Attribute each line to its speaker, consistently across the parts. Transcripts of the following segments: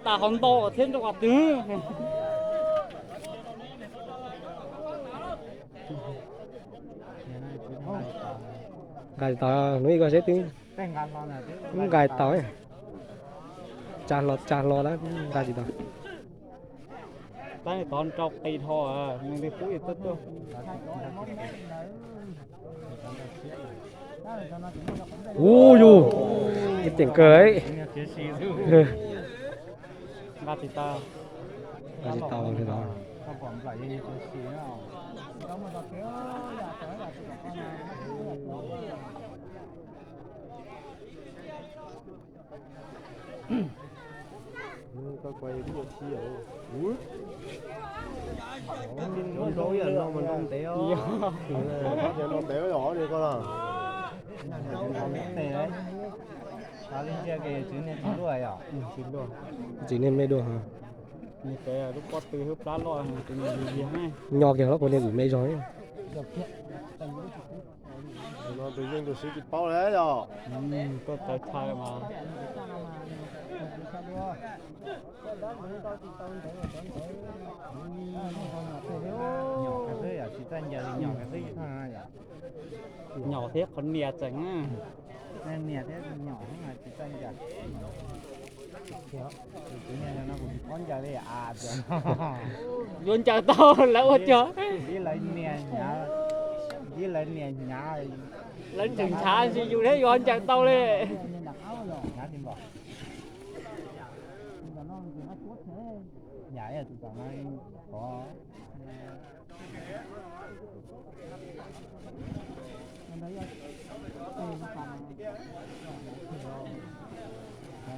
Speaker 1: ta hòn to thêm cho quạt tứ.
Speaker 2: Gài tỏi nuôi có sẽ tiếng gài tỏi cha lo đó gài gì đó
Speaker 1: Ta này toàn trọc tì thò à, mình đi phúi tất đâu.
Speaker 2: dù cái tiếng cười ấy
Speaker 1: Gà thịt ta.
Speaker 2: gài gì tỏi thì đó
Speaker 3: có quay ví dụ chi rồi ui nó rối à nó mình không téo giờ nó téo nhỏ đi con à
Speaker 4: này đấy nó lên kia cái chữ này chín đuôi à
Speaker 3: chín rồi
Speaker 2: chỉ nên mê đồ hả
Speaker 1: Một cái lúc quạt tứ hấp lá lòi tình gì hay.
Speaker 2: nhỏ kìa nó còn nên bị mê giói
Speaker 3: nó tự nhiên tôi sẽ kịp bao đấy rồi
Speaker 1: Có tới thay mà.
Speaker 4: nhỏ cái thứ à chỉ tên giờ thì nhỏ cái thứ thôi à
Speaker 1: Nhỏ thế con nè chẳng á.
Speaker 4: nên nè thế nhỏ không là chỉ tên giờ tự nhiên nó cũng con giờ đây à
Speaker 1: Luôn chờ to lỡ chưa.
Speaker 4: đi lấy nè nhà đi lấy nè nhà
Speaker 1: Lên chừng xa gì dù thế luôn chờ to lên.
Speaker 4: nhà tìm bỏ nhà ấy tụi nó có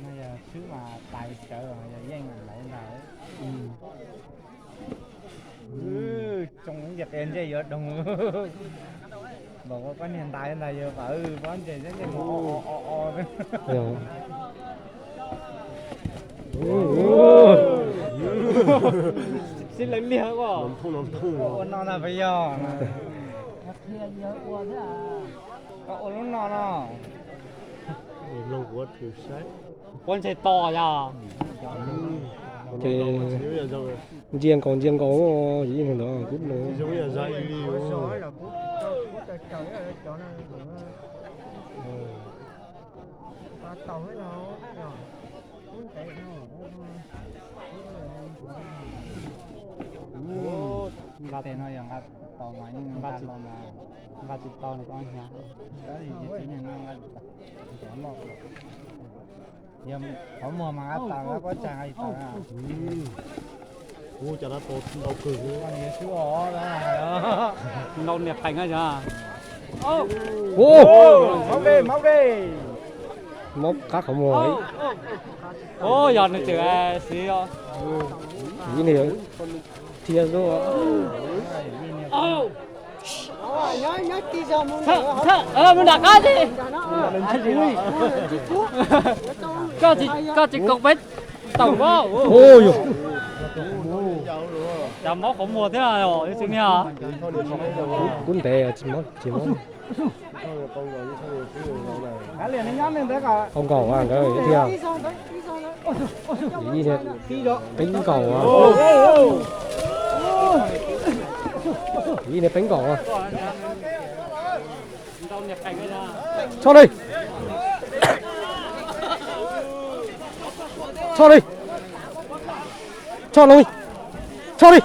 Speaker 4: nó giờ xứ mà tài trợ rồi giờ dân mình lại này trong những vật em chơi vậy đồng bảo có hiện tại là giờ vợ bón chơi rất là o
Speaker 1: Xin lấy lia quá.
Speaker 3: nóng thông
Speaker 4: nó là bây giờ có ôn lúc nó
Speaker 3: lâu quá thử sách
Speaker 1: Con sẽ to ra.
Speaker 2: thì
Speaker 3: nếu là rồi
Speaker 2: riêng có gì thằng đó cút nó
Speaker 3: giống như là dạy đi
Speaker 4: gà tiền nóยังtàu ngoài nhưng gà thịt
Speaker 1: Gà thịt to này con nhà.
Speaker 4: đó thì chỉ là nó gà một giờ có mùa mà gà tàu nó có chai tàu à
Speaker 3: ô chả đã to đau cử
Speaker 4: con gì chú ó đó là
Speaker 1: Nâu nẹp cánh á chứ.
Speaker 4: máu đi
Speaker 2: móc các khẩu mồi
Speaker 1: Ô giọt này chữ xí đó.
Speaker 2: gì này thiệt rồi
Speaker 1: Mình đặt cái gì? Có chỉ cục bếp tổng có.
Speaker 2: ôi
Speaker 1: Chả móc có mua thế nào rồi, chứ nha.
Speaker 2: cún tè chỉ móc
Speaker 4: cá liền nó nhón lên thế cả
Speaker 2: không cầu à cái thiệt gì thế bánh cầu à gì này bánh cầu à
Speaker 1: Nâu nẹp cánh ấy ra.
Speaker 2: cho đây cho đi cho lui cho đi